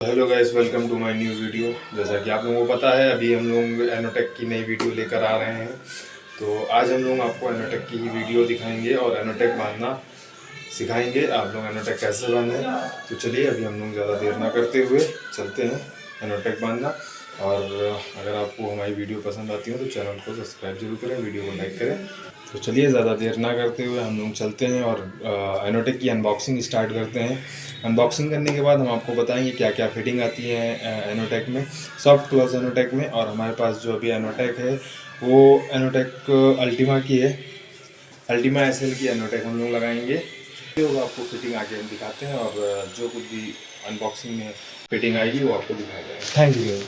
Hello guys, welcome to my new video. जैसा कि आप लोगों को पता है, अभी हम लोग एनोटेक की नई वीडियो लेकर आ रहे हैं। तो आज हम लोग आपको एनोटेक की ही वीडियो दिखाएंगे और एनोटेक बांधना सिखाएंगे। आप लोग एनोटेक कैसे बांधें। तो चलिए, अभी हम लोग ज़्यादा देर ना करते हुए चलते हैं एनोटेक बांधना। और अगर आपको हमारी वीडियो पसंद आती हो तो चैनल को सब्सक्राइब जरूर करें, वीडियो को लाइक करें। तो चलिए, ज़्यादा देर ना करते हुए हम लोग चलते हैं और एनोटेक की अनबॉक्सिंग स्टार्ट करते हैं। अनबॉक्सिंग करने के बाद हम आपको बताएंगे क्या क्या फिटिंग आती है एनोटेक में, सॉफ्ट क्लोज एनोटेक में। और हमारे पास जो अभी एनोटेक है वो एनोटेक अल्टीमा की है, अल्टीमा एसएल की एनोटेक हम लोग लगाएंगे। तो आपको फिटिंग आगे हम दिखाते हैं और जो कुछ भी अनबॉक्सिंग में फिटिंग आएगी वो आपको दिखाया जाएगा। Thank you.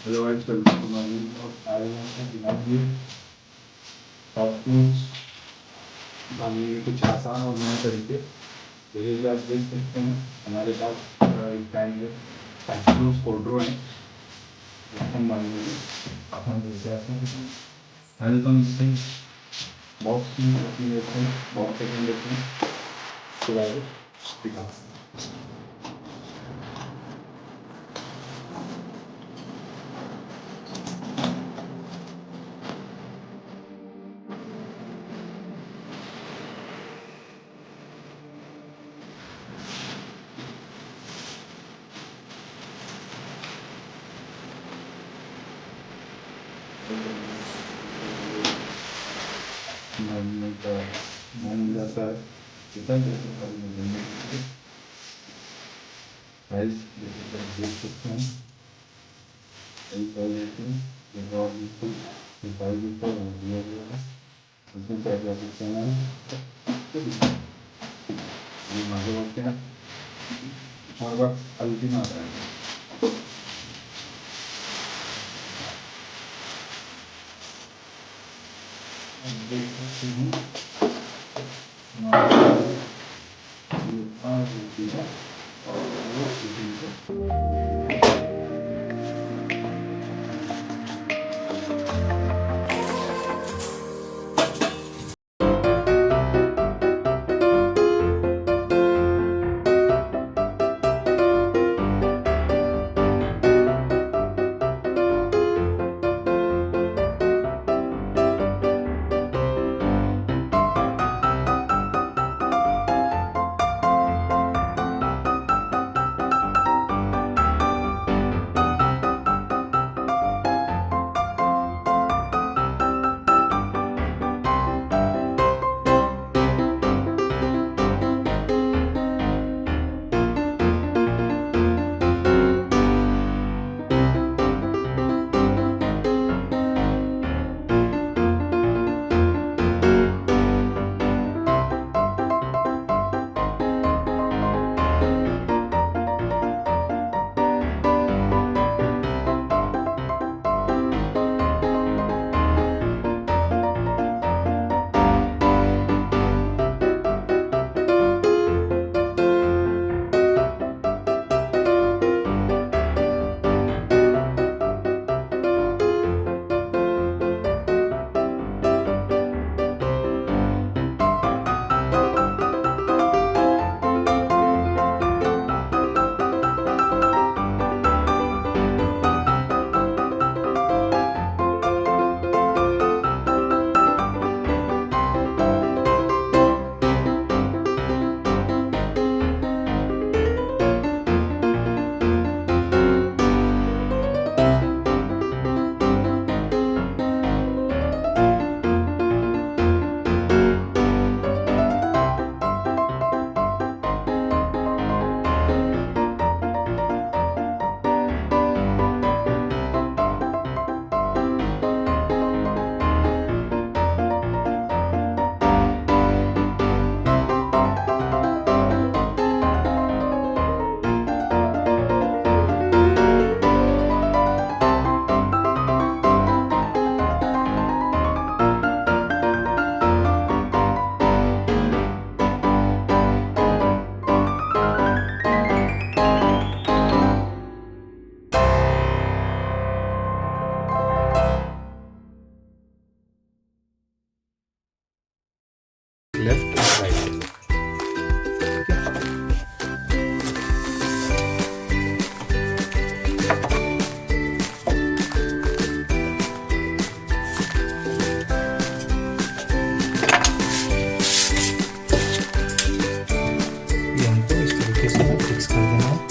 Otherwise, कुछ आसान और नए तरीके जैसे आप देख सकते हैं। हमारे पास एक टाइम फोल्डर है, हम बांधेंगे। हम जैसे आते हैं वेलकम से बॉक्स में रखी देते हैं, बॉक्स सेकेंड देते हैं, उसके बाद दिखा मान जाता है। कितना देख सकते हैं, उसमें क्या क्या सकते हैं, मालूम होते हैं। और बस अल्टीमा आता है। देख सकते हैं और लेफ्ट राइट। ये हमको इस तरीके से फिक्स कर देना है।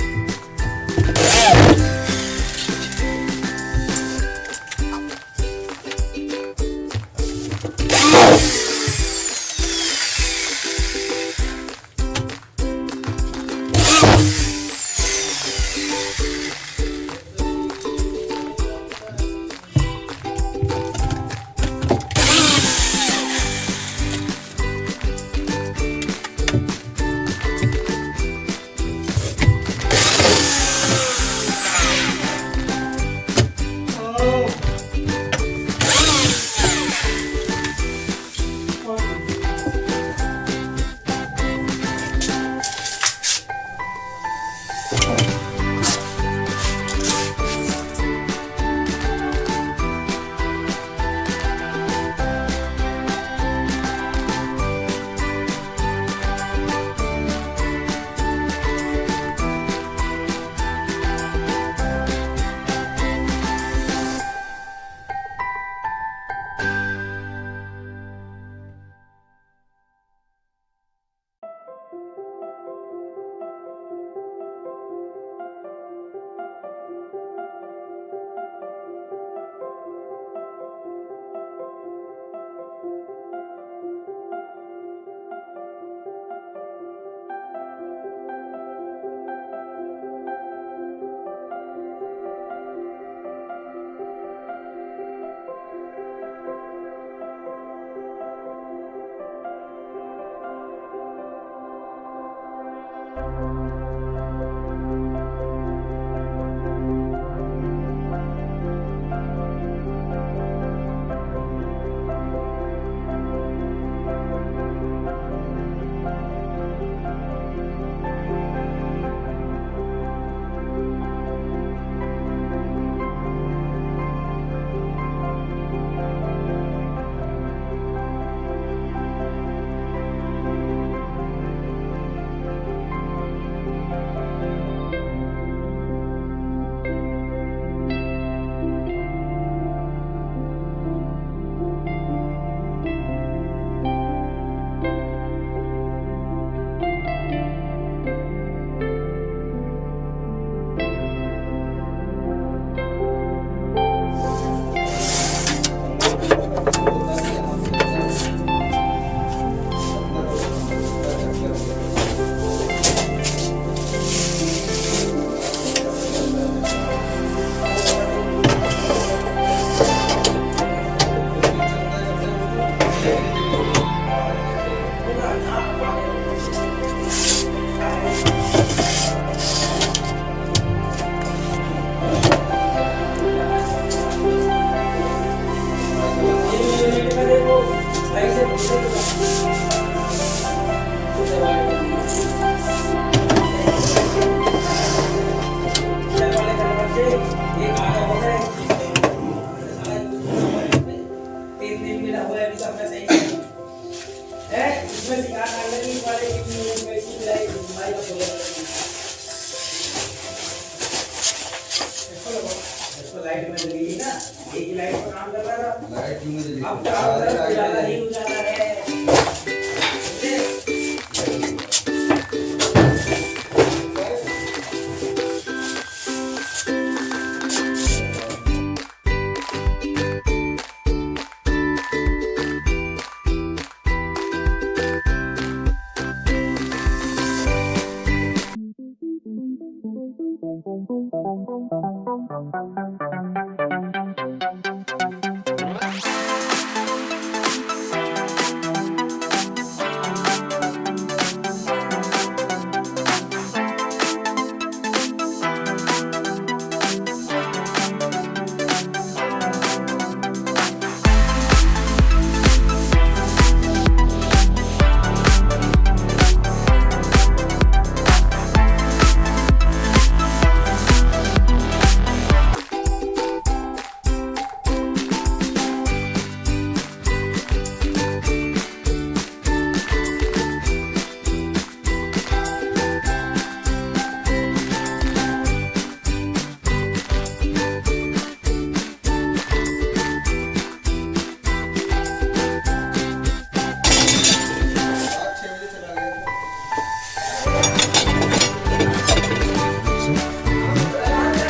लाइट में जली ना, एक ही लाइट पर काम कर रहा था, लाइट क्यों में जली, अब उजाला ही उजाला है।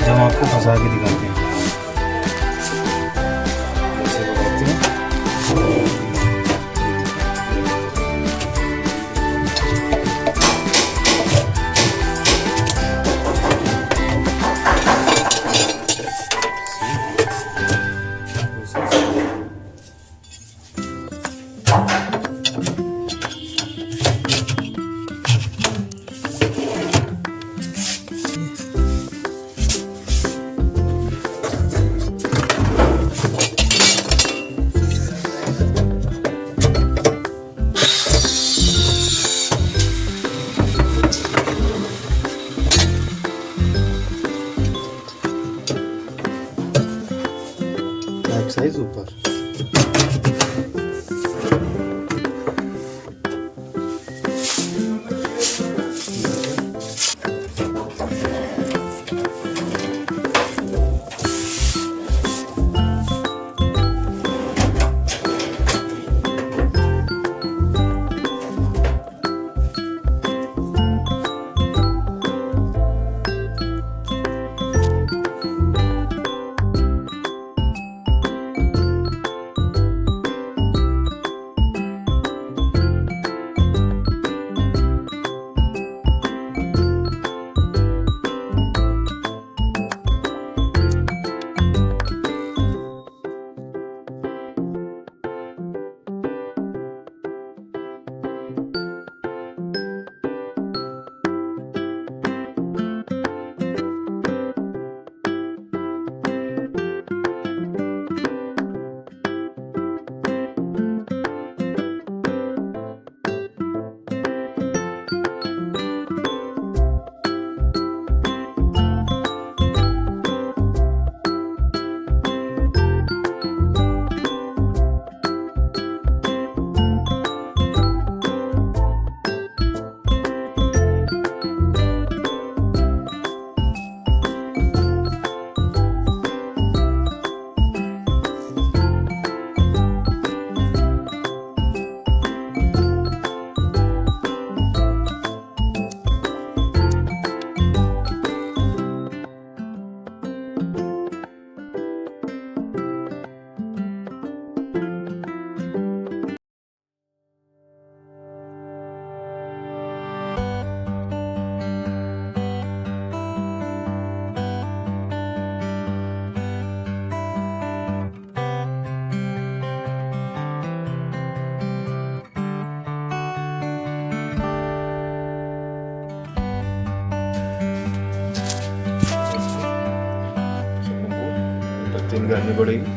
जब हम आपको फंसा के दिखाते हैं ऐसे लगाते हैं। साइज ऊपर करनी पड़ेगी।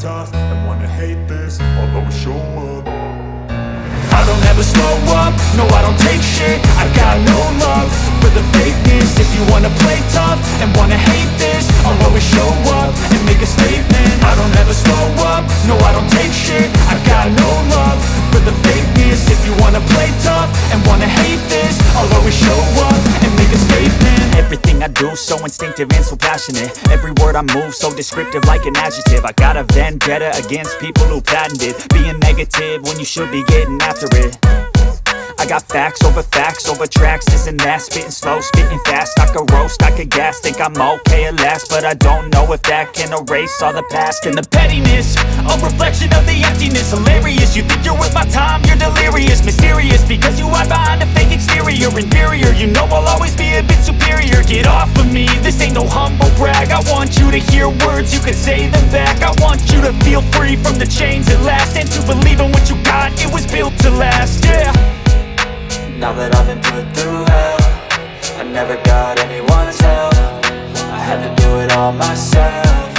tough and wanna hate this, I'll always show up. I don't ever slow up, no I don't take shit. I got no love for the fakeness. If you wanna play tough and wanna hate this, I'll always show up and make a statement. I don't ever slow up, no I don't take shit. I got no love for the fakeness. If you wanna play tough and wanna hate this, I'll always show up and make a statement. Everything I do so instinctive and so passionate. Every word I move so descriptive like an adjective. I got a vendetta against people who patented being negative when you should be getting after it. I got facts over tracks, this and that. Spitting slow, spitting fast. I could roast, I could gas. Think I'm okay at last, but I don't know if that can erase all the past. And the pettiness, a reflection of the emptiness. Hilarious, you think you're worth my time, you're delirious. Mysterious, because you hide behind a fake exterior. Inferior, you know I'll always be a bit superior. Get off of me, this ain't no humble brag. I want you to hear words, you can say them back. I want you to feel free from the chains at last, and to believe in what you got, it was built to last, yeah. Now that I've been put through hell, I never got anyone's help. I had to do it all myself.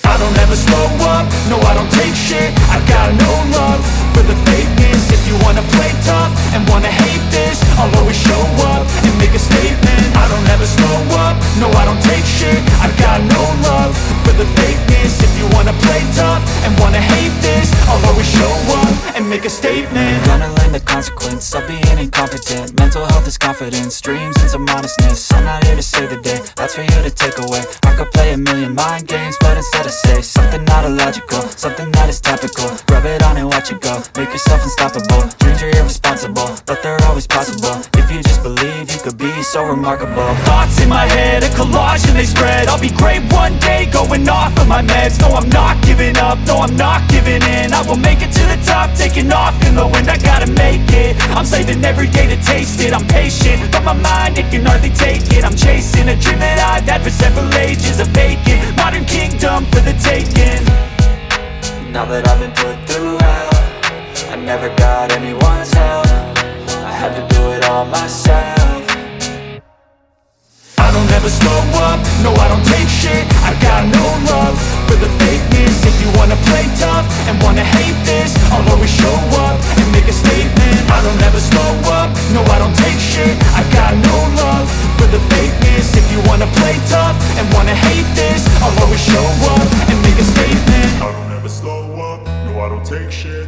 I don't ever slow up, no I don't take shit. I got no love for the fakeness. If you wanna play tough and wanna hate this, I'll always show up and make a statement. I don't ever slow up, no I don't take shit. I got no love for the fakeness. If you wanna play tough and wanna hate this, I'll always show up and make a statement. Gonna learn the consequence of being incompetent. Mental health is confidence, dreams and some modestness. I'm not here to save the day, that's for you to take away. I could play a million mind games, but instead I say something not illogical, something that is topical. Rub it on and watch it go, make yourself unstoppable. Dreams are irresponsible, but they're always possible. If you just believe, you could be so remarkable. Thoughts in my head, a collage and they spread. I'll be great one day, going off of my meds. No, I'm not giving up, no, I'm not giving in. I will make it to the top, taking off in the wind. I gotta make it, I'm saving every day to taste it. I'm patient, but my mind, it can hardly take it. I'm chasing a dream that I've had for several ages. A vacant, modern kingdom for the taking. Now that I've been put through hell, I never got anyone's help. I had to do it all myself. I don't ever slow up, no I don't take shit. I got no love for the fakeness. If you wanna play tough and wanna hate this, I'll always show up and make a statement. I don't ever slow up, no I don't take shit. I got no love for the fakeness. If you wanna play tough and wanna hate this, I'll always show up and make a statement. I don't ever slow up, no I don't take shit.